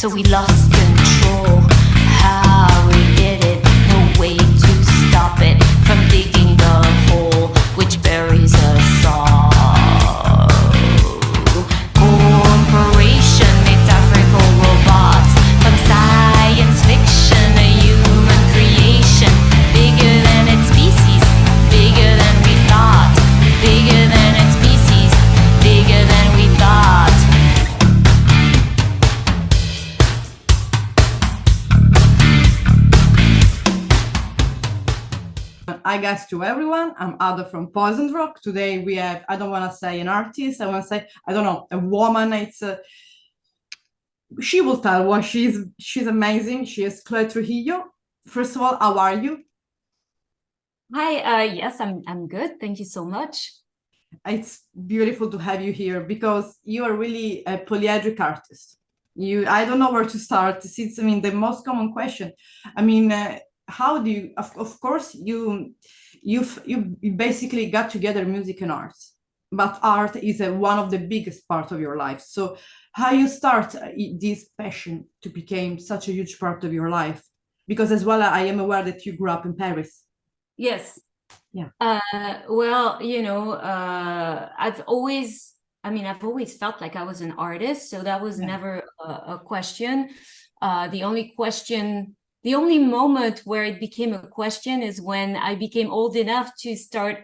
so we lost control. How we did it, no way to stop it from digging the hole which buries us all. Corporation, metaphorical robots, from science fiction, a human creation, bigger than its species, bigger than we thought, bigger than its species, bigger than we thought. I guess to everyone, I'm Ada from Poison Rock. Today we have, I don't want to say an artist, I want to say, I don't know, a woman. She will tell why she's amazing. She is Chloé Trujillo. First of all, how are you? Hi, yes, I'm good. Thank you so much. It's beautiful to have you here because you are really a polyedric artist. I don't know where to start. Since I mean the most common question. I mean, how do you? Of course, you basically got together music and arts, but art is one of the biggest part of your life. So, how you start this passion to become such a huge part of your life? Because as well, I am aware that you grew up in Paris. Yes. Yeah. Well, I've always felt like I was an artist, so that was never a question. The only moment where it became a question is when I became old enough to start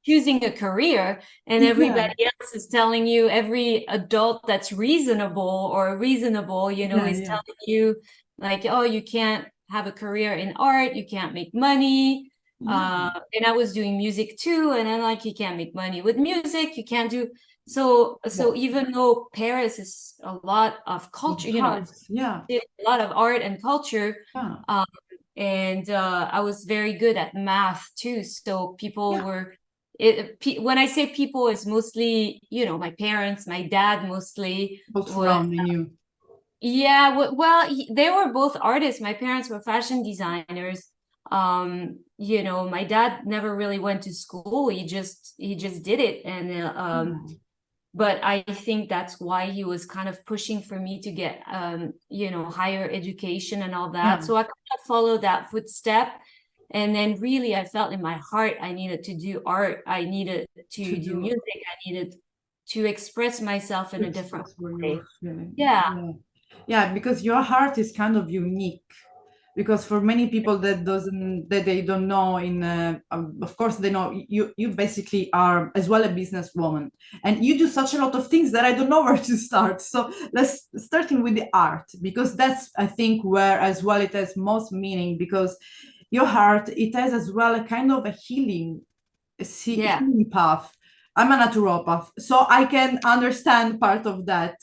choosing a career, and everybody else is telling you, every adult that's reasonable, is telling you like, oh, you can't have a career in art, you can't make money. And I was doing music too, and I'm like, you can't make money with music, you can't do so even though Paris is a lot of culture, a lot of art and culture, and I was very good at math too, so people were when I say people, it's mostly my parents, my dad mostly. Surrounding you. Yeah, well, they were both artists. My parents were fashion designers. My dad never really went to school. He just did it. And but I think that's why he was kind of pushing for me to get higher education and all that. So I kind of followed that footstep. And then really I felt in my heart I needed to do art. I needed to do music. I needed to express myself in a different way. Yeah, because your heart is kind of unique. Because for many people that they don't know, of course they know you basically are as well a businesswoman, and you do such a lot of things that I don't know where to start. So let's starting with the art, because that's I think where as well it has most meaning, because your heart, it has as well a kind of a healing path. I'm a naturopath, so I can understand part of that.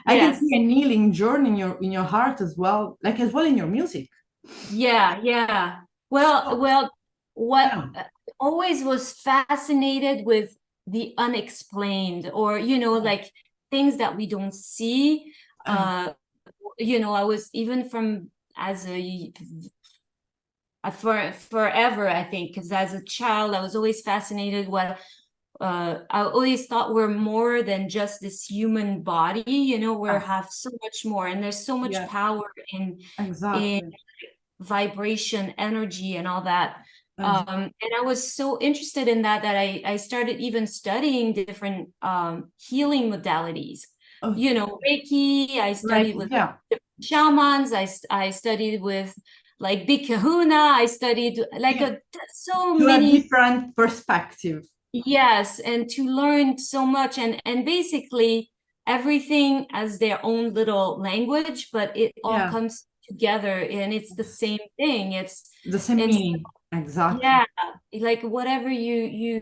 I can see a healing journey in your heart as well, like as well in your music. Yeah. Well, what always was fascinated with the unexplained, or like things that we don't see. I was even from as a forever, I think, because as a child I was always fascinated. I always thought we're more than just this human body, we have so much more, and there's so much power in vibration, energy, and all that. And I was so interested in that I started even studying different healing modalities. Reiki, I studied with different shamans, I studied with like Big Kahuna, I studied like so many different perspectives. Yes, and to learn so much, and basically everything as their own little language, but it all comes together and it's the same thing. It's the same meaning. Exactly. Yeah, like whatever you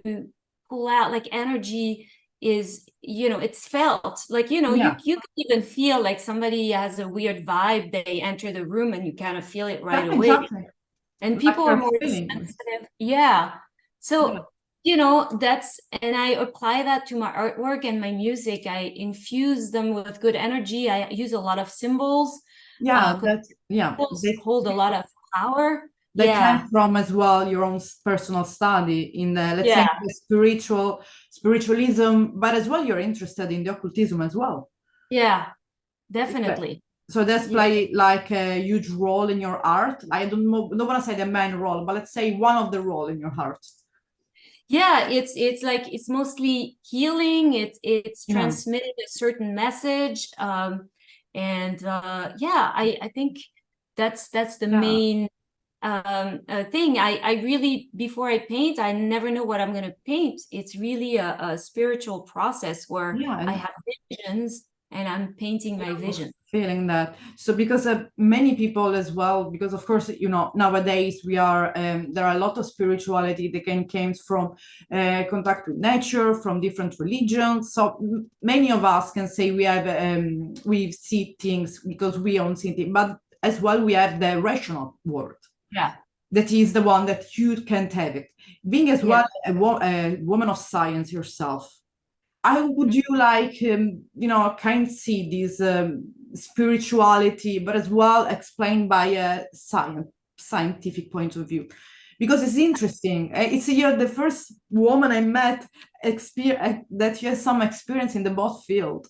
pull out, like energy is, it's felt. Like, you can even feel like somebody has a weird vibe, they enter the room and you kind of feel it right away. Exactly. And people are more sensitive. So and I apply that to my artwork and my music. I infuse them with good energy. I use a lot of symbols. Symbols hold a lot of power. That came from as well your own personal study in the, let's say, the spiritualism, but as well you're interested in the occultism as well. Yeah, definitely. So that's play like a huge role in your art. I don't want to say the main role, but let's say one of the role in your art. Yeah, it's like it's mostly healing. It's transmitting a certain message. And yeah, I think that's the main thing. I really, before I paint, I never know what I'm going to paint. It's really a spiritual process where I have visions and I'm painting my vision. Feeling that. So because many people as well, because of course, you know, nowadays we are, there are a lot of spirituality that came from contact with nature, from different religions. So many of us can say we have, we see things because we don't see things, but as well, we have the rational world. Yeah. That is the one that you can't have it. Being as well a woman of science yourself, how would you like, you know, kind of see this spirituality, but as well explained by a scientific point of view? Because it's interesting. It's you're the first woman I met that you have some experience in the both field.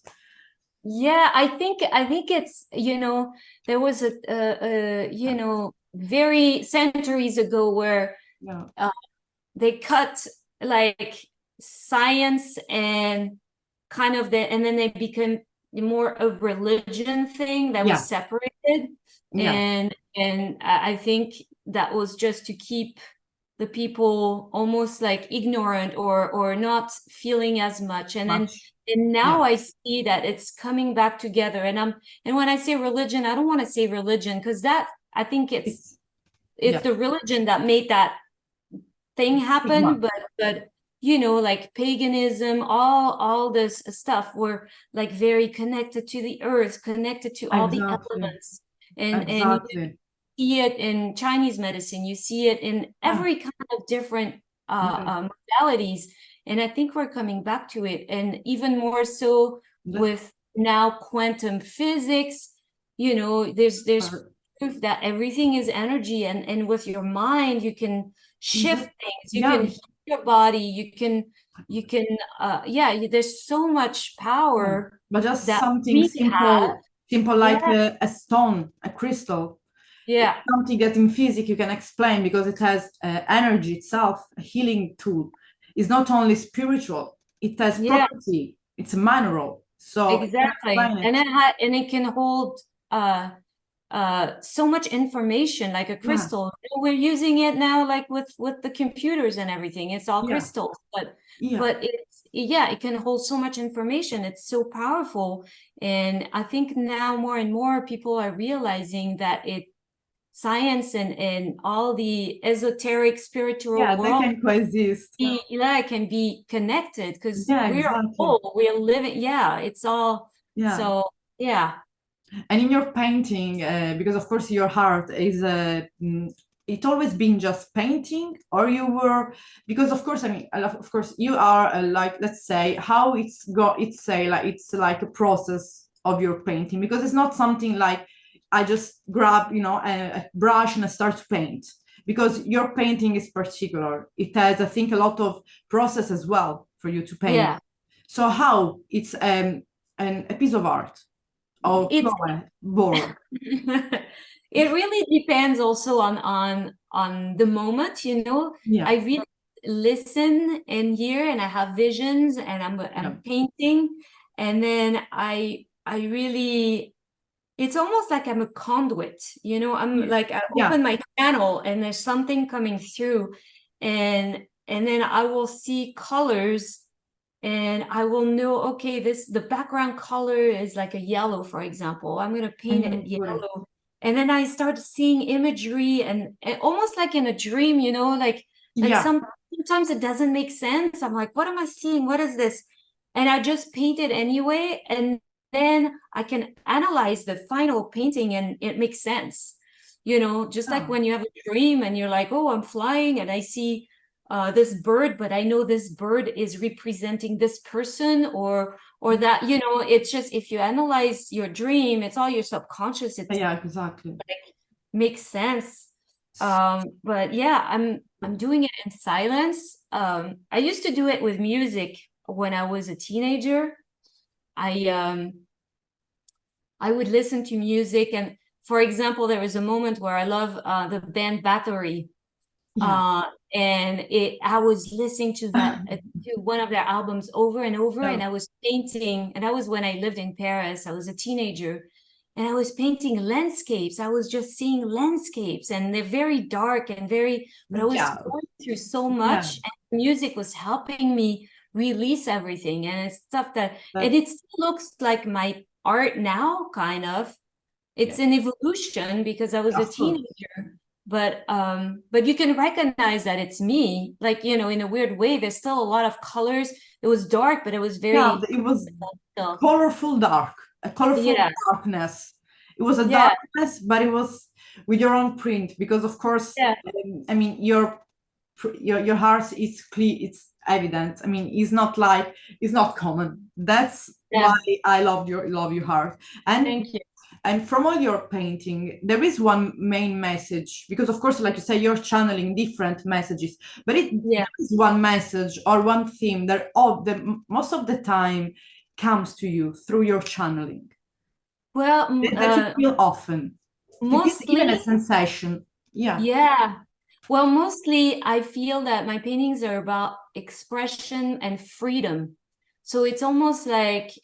Yeah, I think it's, you know, there was a you know, very centuries ago where they cut like science and kind of and then they became more a religion thing that was separated. And I think that was just to keep the people almost like ignorant or not feeling as much. And then and now I see that it's coming back together. And when I say religion, I don't want to say religion, because that, I think it's the religion that made that thing happen. But you know, like paganism, all this stuff were like very connected to the earth, connected to all the elements. And you see it in Chinese medicine, you see it in every kind of different modalities. And I think we're coming back to it, and even more so with now quantum physics. You know, there's proof that everything is energy, and with your mind you can shift things, you can heal your body, you can there's so much power. But just something simple like a stone, a crystal. Yeah, something that in physics you can explain because it has energy itself, a healing tool. It's not only spiritual, it has property, it's a mineral. So exactly. And it can hold so much information, like a crystal. We're using it now, like with the computers and everything. It's all crystals, but it can hold so much information. It's so powerful. And I think now more and more people are realizing that science and all the esoteric spiritual world they can coexist. Can be connected, because we're all we're living. It's all so And in your painting, because of course your heart is it always been just painting, or you were, because of course, I mean, of course you are like, let's say how it's like a process of your painting, because it's not something like I just grab, you know, a brush and I start to paint, because your painting is particular. It has, I think, a lot of process as well for you to paint. So how it's a piece of art. Oh, bored. It really depends also on the moment, you know. I really listen and hear, and I have visions, and I'm painting, and then I really, it's almost like I'm a conduit, you know. I'm like, I open my channel and there's something coming through, and then I will see colors. And I will know, okay, the background color is like a yellow, for example. I'm going to paint it yellow. And then I start seeing imagery and almost like in a dream, you know, like sometimes it doesn't make sense. I'm like, what am I seeing? What is this? And I just paint it anyway. And then I can analyze the final painting and it makes sense. You know, just like when you have a dream and you're like, oh, I'm flying and I see this bird, but I know this bird is representing this person or that, you know. It's just, if you analyze your dream, it's all your subconscious. It's exactly, like, makes sense. But I'm doing it in silence. I used to do it with music when I was a teenager. I I would listen to music, and for example, there was a moment where I love the band Battery. And I was listening to to one of their albums over and over, and I was painting, and that was when I lived in Paris. I was a teenager, and I was painting landscapes. I was just seeing landscapes, and they're very dark and very, but I was going through so much, and music was helping me release everything. And it's stuff that, and it still looks like my art now, kind of. It's an evolution because I was a teenager. But you can recognize that it's me, like, you know, in a weird way. There's still a lot of colors. It was dark, but it was very it was colorful dark, a colorful darkness. It was a darkness, but it was with your own print, because of course, I mean, your heart is clear, it's evident. I mean, it's not common. That's why I love your heart. And thank you. And from all your painting, there is one main message, because of course, like you say, you're channeling different messages, but there is one message or one theme that most of the time comes to you through your channeling. Well, that you feel often. Mostly, even a sensation. Yeah. Well, mostly I feel that my paintings are about expression and freedom. So it's almost like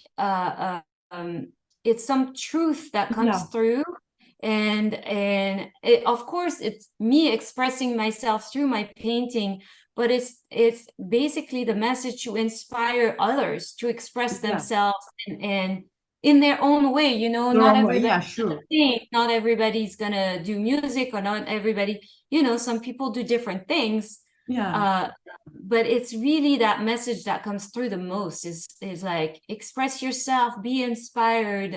it's some truth that comes through, and of course it's me expressing myself through my painting, but it's basically the message to inspire others to express themselves and in their own way, you know. Not everybody, not everybody's gonna do music, or not everybody, you know, some people do different things. But it's really that message that comes through the most is like, express yourself, be inspired,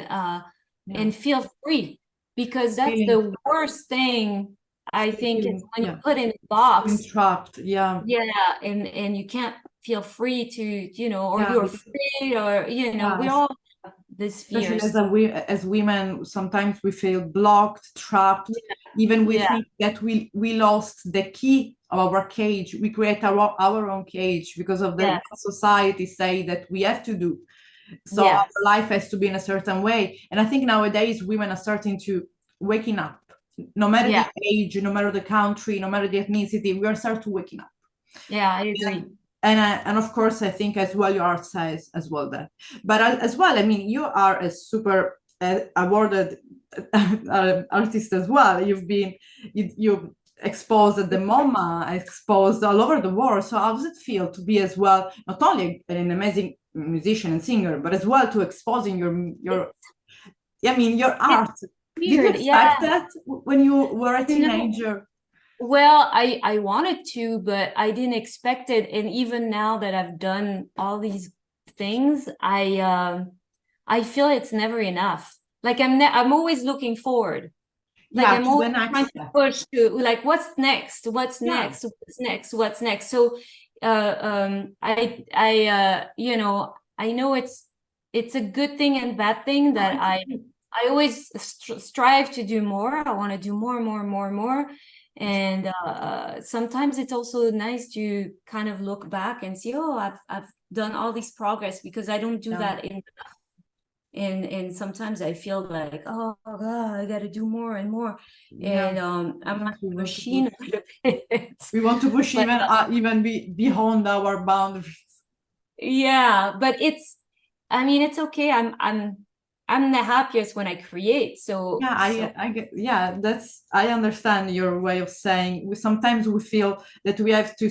and feel free, because that's the worst thing, I think, is when you put in a box, trapped. And you can't feel free to, you know, or you're afraid, or, you know, we all have this fear. As women, sometimes we feel blocked, trapped. Even we think that we lost the key of our cage. We create our own cage because of the society say that we have to do. So our life has to be in a certain way. And I think nowadays women are starting to waking up. No matter the age, no matter the country, no matter the ethnicity, we are starting to waking up. Yeah, I agree. And of course, I think as well your art says as well that. But as well, I mean, you are a super awarded artist as well. You exposed at the MoMA, exposed all over the world. So how does it feel to be as well, not only an amazing musician and singer, but as well to exposing your art? Did you expect that when you were a teenager? Well, I wanted to, but I didn't expect it. And even now that I've done all these things, I feel it's never enough. Like I'm always looking forward. Like I'm always trying to push to, like, what's next? What's next? What's next? What's next? So you know, I know it's a good thing and bad thing that I always strive to do more. I want to do more and more and more and more. And sometimes it's also nice to kind of look back and see, oh, I've done all this progress, because I don't do that enough. And sometimes I feel like, oh God, I got to do more and more. And I'm like a machine. We want to push even beyond our boundaries. Yeah, but I mean, it's okay. I'm the happiest when I create. So I understand your way of saying. Sometimes we feel that we have to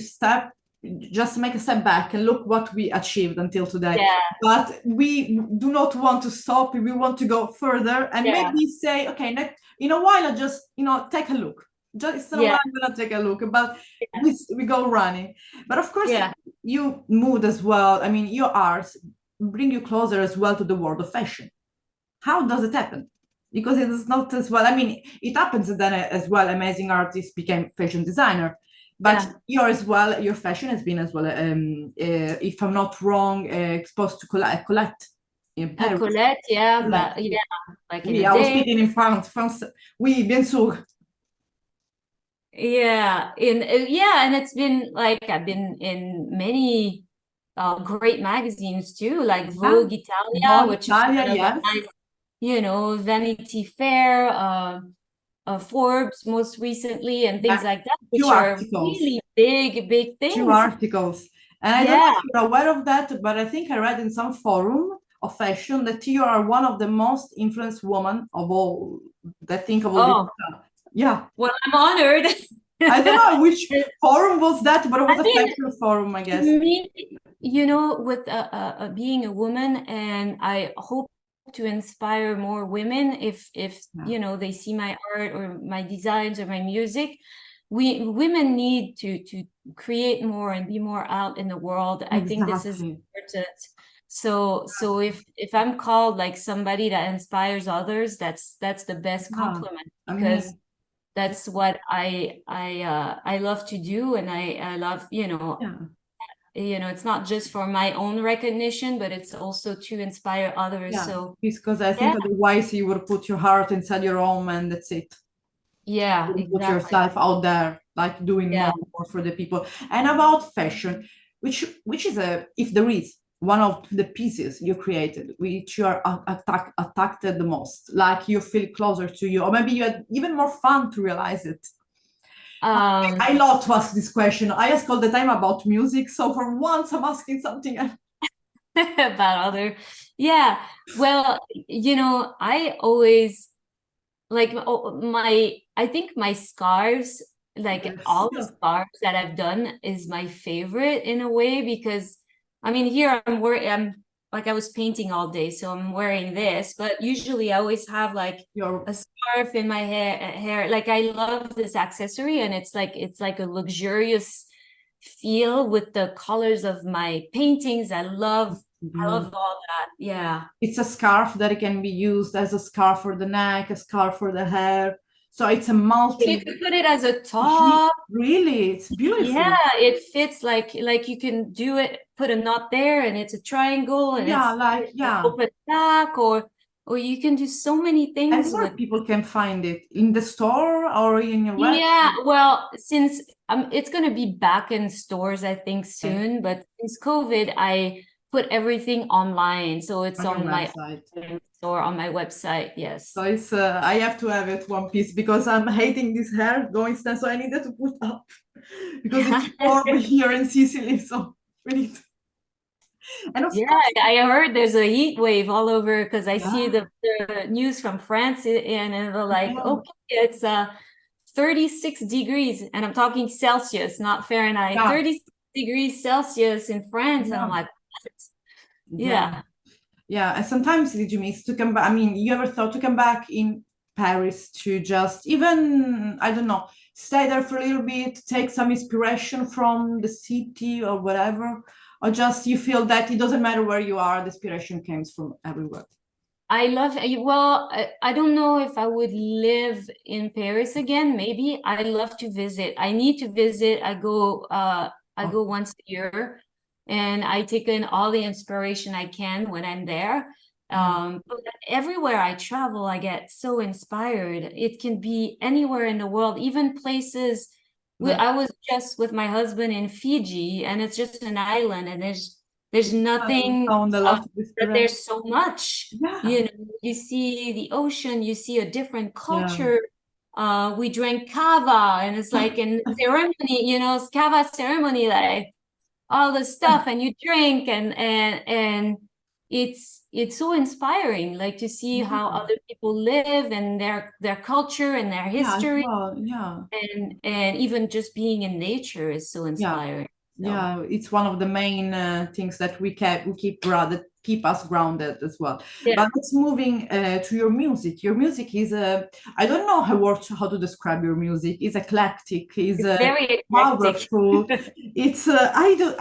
just make a step back and look what we achieved until today. But we do not want to stop. We want to go further and maybe say, okay, in a while, I just, take a look. Just in a while, I'm gonna take a look. But we go running. But of course, you moved as well. I mean, your art bring you closer as well to the world of fashion. How does it happen? Because it is not as well. I mean, it happens that as well amazing artists became fashion designer. But your fashion has been as well, if I'm not wrong, exposed to Colette in Paris. Colette, but like in I was speaking in France. Oui, bien sûr. And it's been like, I've been in many great magazines too, like Vogue Italia, which is kind of a nice, you know, Vanity Fair, Forbes most recently, and things like that, which Few are articles. really big Few things. articles. And I don't know if you're aware of that, but I think I read in some forum of fashion that you are one of the most influenced women of all, I think of all Oh, this. Yeah. well, I'm honored. I don't know which forum was that, but it was I a mean, fashion forum, I guess. me, you know, with being a woman, and I hope to inspire more women if you know, they see my art or my designs or my music. Women need to create more and be more out in the world. I think this is Exactly. important. So if I'm called like somebody that inspires others, that's the best Yeah. compliment, I because mean, that's what I love to do, and I love, you know, it's not just for my own recognition, but it's also to inspire others. yeah, So because I think yeah, otherwise you would put your heart inside your home and that's it. yeah, You put exactly. yourself out there, like doing Yeah. more for the people. And about fashion, which is if there is one of the pieces you created, which you are attacked the most, like you feel closer to you, or maybe you had even more fun to realize it. I love to ask this question. I ask all the time about music, so for once I'm asking something else. About other, yeah. Well, you know, I always like I think my scarves, like Yes. all the scarves that I've done, is my favorite in a way, because I mean, here I'm like, I was painting all day, so I'm wearing this, but usually I always have like Your a scarf in my hair. Like, I love this accessory, and it's like a luxurious feel with the colors of my paintings. I love all that. Yeah. it's a scarf that can be used as a scarf for the neck, a scarf for the hair. So it's a You multi. could put it as a top. Really, it's beautiful. Yeah, it fits like you can do it, put a knot there, and it's a triangle, and Yeah, it's like yeah. open back, or you can do so many And things where with. people can find it in the store or in your Yeah, website. well, since it's going to be back in stores, I think, soon, but since COVID, I put everything online, so it's On your on my website. store, on my website. Yes. So it's I have to have it one piece because I'm hating this hair going stand. So I needed to put up because it's warm here in Sicily. So we need. And of Yeah, course, I heard there's a heat wave all over, because I see yeah, the news from France, and they're like, yeah, okay, it's 36 degrees, and I'm talking Celsius, not Fahrenheit. yeah, 36 degrees Celsius in France, and I'm yeah, like, what? yeah. Yeah. Yeah, and sometimes did you miss to come back? I mean, you ever thought to come back in Paris to just even, I don't know, stay there for a little bit, take some inspiration from the city or whatever? Or just you feel that it doesn't matter where you are, the inspiration comes from everywhere. I love, well, I don't know if I would live in Paris again. Maybe. I love to visit. I need to visit. I Oh, go once a year, and I take in all the inspiration I can when I'm there. yeah, But everywhere I travel, I get so inspired. It can be anywhere in the world, even places. that I was just with my husband in Fiji, and it's just an island, and there's I nothing found a lot of but inspiration. there's so much. Yeah, You know, you see the ocean, you see a different yeah, culture. We drank kava, and it's like in ceremony, you know, it's kava ceremony, like all the stuff, and you drink, and it's so inspiring, like to see how yeah, other people live, and their culture and their yeah, as history, well, yeah. and even just being in nature is so Yeah, inspiring. So yeah, it's one of the main things that we keep grounded, keep us grounded as well. yeah, But let's moving to your music. Your music is I don't know how to describe your music. It's eclectic, is it's very eclectic. powerful. It's I do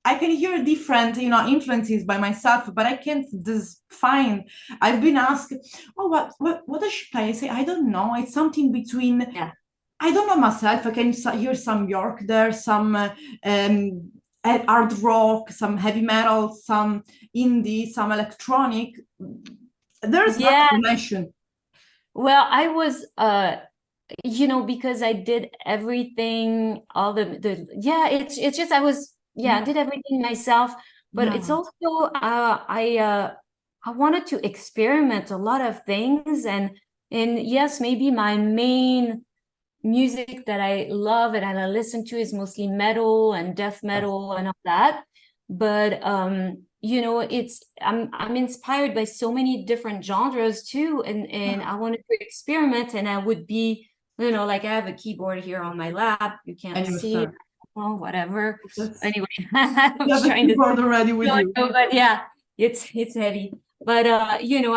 I can hear different influences by myself, but I can't define. I've been asked, oh, what does she play? I say I don't know. It's something between. Yeah. I don't know myself. I can hear some York there, some hard rock, some heavy metal, some indie, some electronic. There's Yeah. nothing to mention. Well, I was you know, because I did everything, all the yeah, it's just I was, yeah, I Yeah, did everything myself, but it's yeah, also I I wanted to experiment a lot of things, and yes, maybe my main music that I love and I listen to is mostly metal and death metal and all that. But you know, I'm inspired by so many different genres too, and I wanted to experiment, and I would be, you know, like I have a keyboard here on my lap. You can't And you see it. start. Oh, whatever. That's, Anyway, I you was have a trying to keyboard already with you. but yeah, it's heavy. But you know,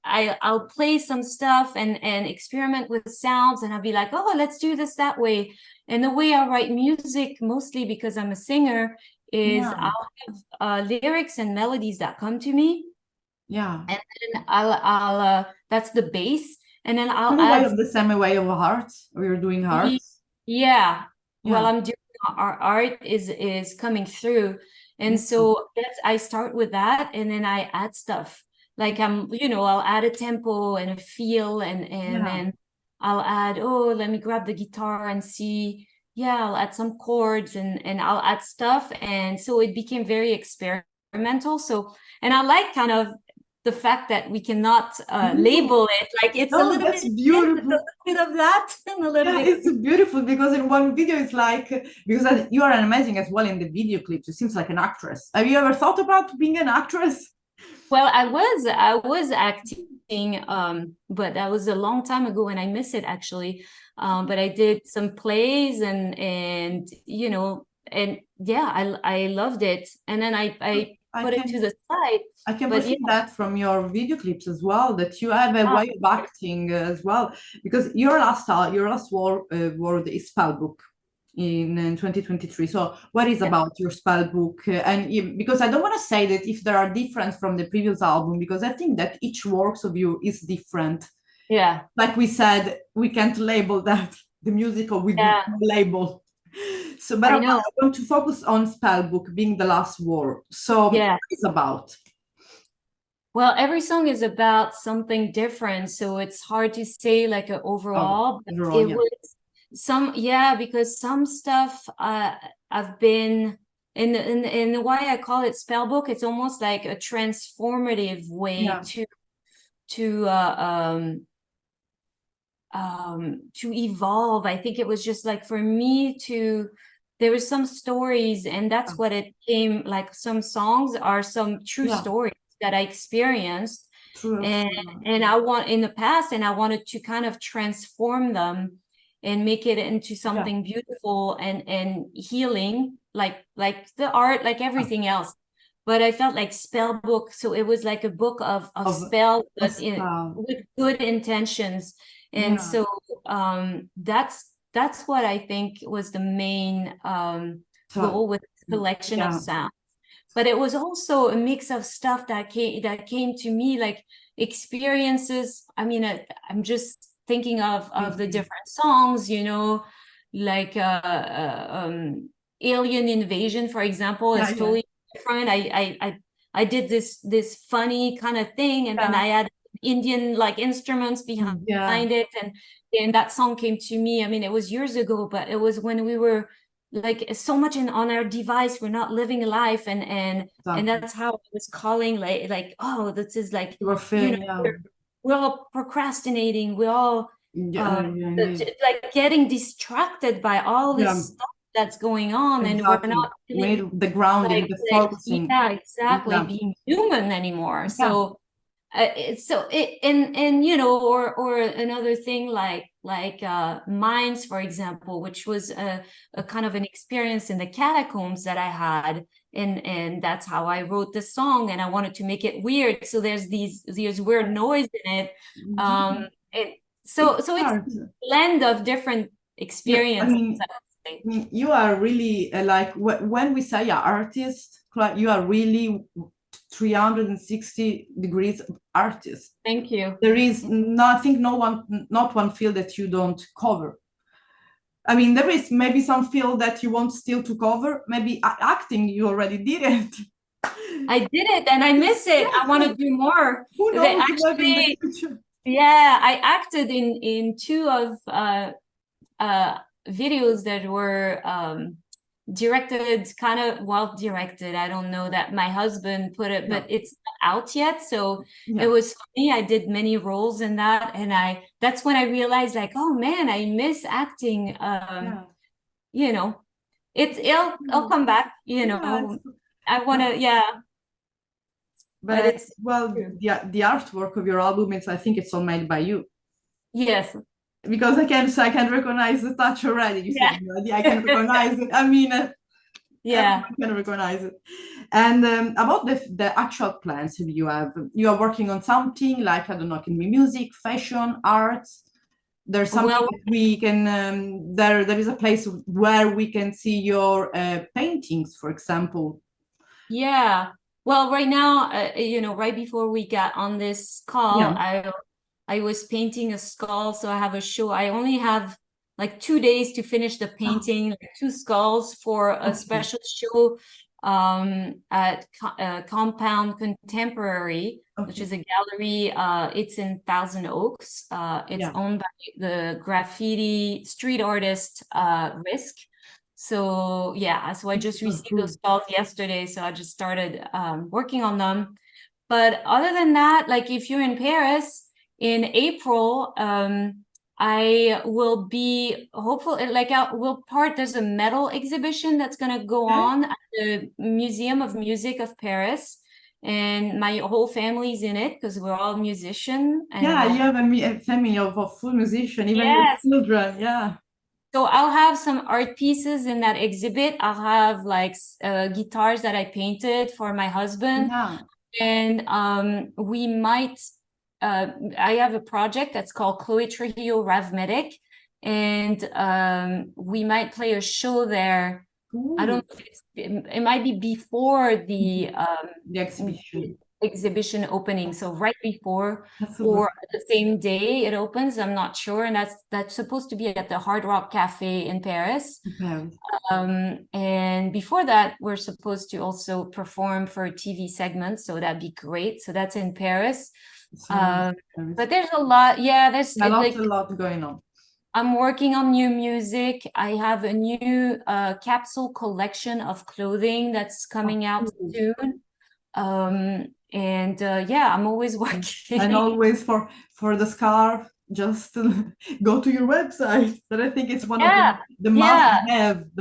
I'll play some stuff and experiment with sounds, and I'll be like, oh, let's do this that way. And the way I write music, mostly because I'm a singer, is Yeah. I'll have lyrics and melodies that come to me, Yeah. and then I'll that's the bass, and then I'll In a way add of the same way of hearts, or you're doing hearts. yeah. Well, Yeah. I'm doing our art is coming through. And Yeah. so I start with that, and then I add stuff. Like you know, I'll add a tempo and a feel, and Yeah. then I'll add, oh, let me grab the guitar and see. Yeah, I'll add some chords and I'll add stuff. And so it became very experimental. So, and I like kind of the fact that we cannot label it. Like it's a No, little that's bit, beautiful. a little bit of that and a little Yeah, bit. it's beautiful because in one video it's like, because you are amazing as well in the video clips. You seems like an actress. Have you ever thought about being an actress? Well, I was acting, but that was a long time ago, and I miss it actually. But I did some plays, and you know, and yeah, I loved it. And then I I put it to can the side. I can But yeah, perceive that from your video clips as well, that you have a way of acting as well. Because your last word is spell book in 2023. So what is about your spell book? Because I don't want to say that if there are different from the previous album, because I think that each works of you is different. yeah, Like we said, we can't label that the musical with yeah, no label. So, but I I know. want to focus on spell book being the last word. So Yeah. what is about? Well, every song is about something different, so it's hard to say like an Oh, overall, but overall, it yeah. was yeah, because some stuff I've been in why I call it spell book, it's almost like a transformative way Yeah. to to evolve. I think it was just like for me to there were some stories, and that's what it came like. Some songs are some true Yeah. stories that I experienced, True. and I want in the past, and I wanted to kind of transform them and make it into something beautiful and healing, like the art, like everything else. But I felt like spell book, so it was like a book of spell, but with good intentions. And so that's what I think was the main goal with the collection of sounds. But it was also a mix of stuff that came to me, like experiences. I mean, I'm just thinking of the different songs, you know, like Alien Invasion, for example, is totally different. I did this funny kind of thing, and then I had Indian like instruments behind it, and that song came to me. I mean, it was years ago, but it was when we were like so much on our device, we're not living a life, and that's how I was calling like oh, this is like we're all procrastinating, we're all like getting distracted by all this stuff that's going on, and we're not really the grounding, the focusing. Yeah, exactly, being human anymore. So and you know, or another thing like Mines, for example, which was a kind of an experience in the catacombs that I had, and that's how I wrote the song, and I wanted to make it weird, so there's weird noise in it, so it's a blend of different experiences. I mean, you are really like when we say artist, you are really 360 degrees artist. Thank you. There is nothing, not one field that you don't cover. I mean, there is maybe some field that you want still to cover. Maybe acting, you already did it. I did it, and I miss it. I want to do more. Who knows? Actually, yeah, I acted in two of videos that were directed, kind of, well, directed, I don't know that my husband put it, but it's not out yet. So it was funny. I did many roles in that, and that's when I realized, like, oh man, I miss acting. You know, it'll come back, you know. I want to, but it's the artwork of your album, I think it's all made by you. Yes. Because I can recognize the touch already. You see, I can recognize it. I mean, everyone can recognize it. And about the actual plans you have, you are working on something like, I don't know, it can be music, fashion, art. There's something that we can, there is a place where we can see your paintings, for example. Yeah. Well, right now, you know, right before we got on this call, I was painting a skull, so I have a show. I only have like 2 days to finish the painting, like 2 skulls for a special show at Compound Contemporary, which is a gallery. It's in Thousand Oaks. It's owned by the graffiti street artist Risk. So so I just received those skulls yesterday, so I just started working on them. But other than that, like if you're in Paris in April, I will be there's a metal exhibition that's gonna go on at the Museum of Music of Paris, and my whole family's in it because we're all musicians. You have a family of full musician, even your children. So I'll have some art pieces in that exhibit. I'll have like guitars that I painted for my husband, and we might. I have a project that's called Chloé Trujillo Ravmetic, and we might play a show there. I don't know if it might be before the exhibition opening, so right before or the same day it opens. I'm not sure, and that's supposed to be at the Hard Rock Cafe in Paris. And before that, we're supposed to also perform for a TV segment, so that'd be great. So that's in Paris. But there's a lot. There's a lot going on. I'm working on new music. I have a new capsule collection of clothing that's coming out soon. I'm always working. And always for the scarf, just go to your website. But I think it's one of the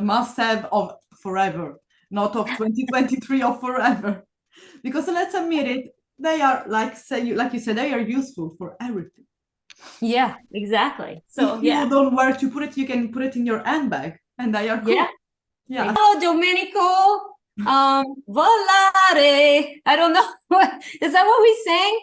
must-have of forever, not of 2023 or forever. Because let's admit it, they are like you said, they are useful for everything. Yeah, exactly. So if you don't know where to put it, you can put it in your handbag, and they are cool. Oh, Domenico, volare. I don't know. Is that what we sang?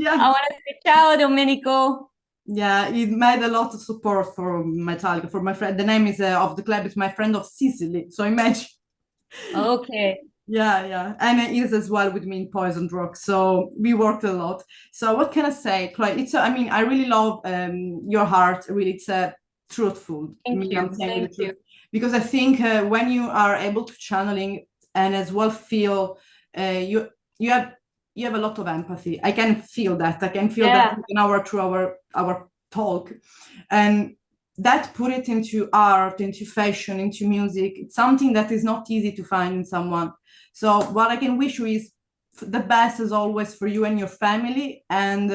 I want to say ciao, Domenico. He made a lot of support for Metallica, for my friend. The name is of the club is my friend of Sicily. So imagine. Okay. And he is as well with me in Poison Rock, so we worked a lot. So what can I say, Chloé? I really love your heart. Really, it's truthful. Thank you. Because I think when you are able to channeling and as well feel you have a lot of empathy. I can feel that. I can feel that through our talk, and that put it into art, into fashion, into music. It's something that is not easy to find in someone. So what I can wish you is the best as always for you and your family. And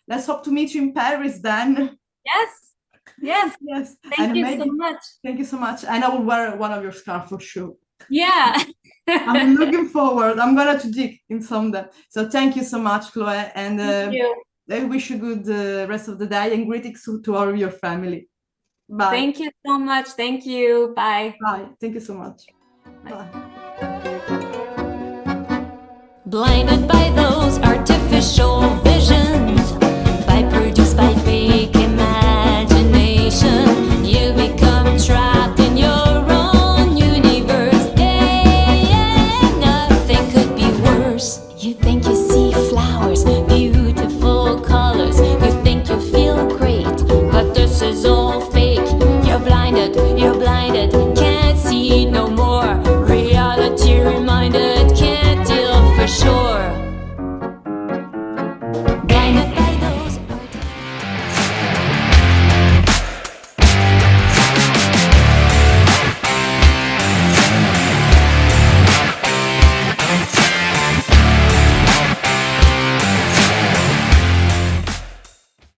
let's hope to meet you in Paris then. Yes. Thank you so much. Thank you so much. And I will wear one of your scarves for sure. Yeah. I'm looking forward. I'm going to dig in some of them. So thank you so much, Chloé. And I wish you good rest of the day and greetings to all of your family. Bye. Thank you so much. Thank you. Bye. Bye. Thank you so much. Bye. Blinded by those artificial visions, produced by fake imagination, you become trapped in your own universe. Nothing could be worse. You think you see flowers, beautiful colors. You think you feel great, but this is all fake. You're blinded, can't see no more. Reality reminded, can't deal for sure. Blinded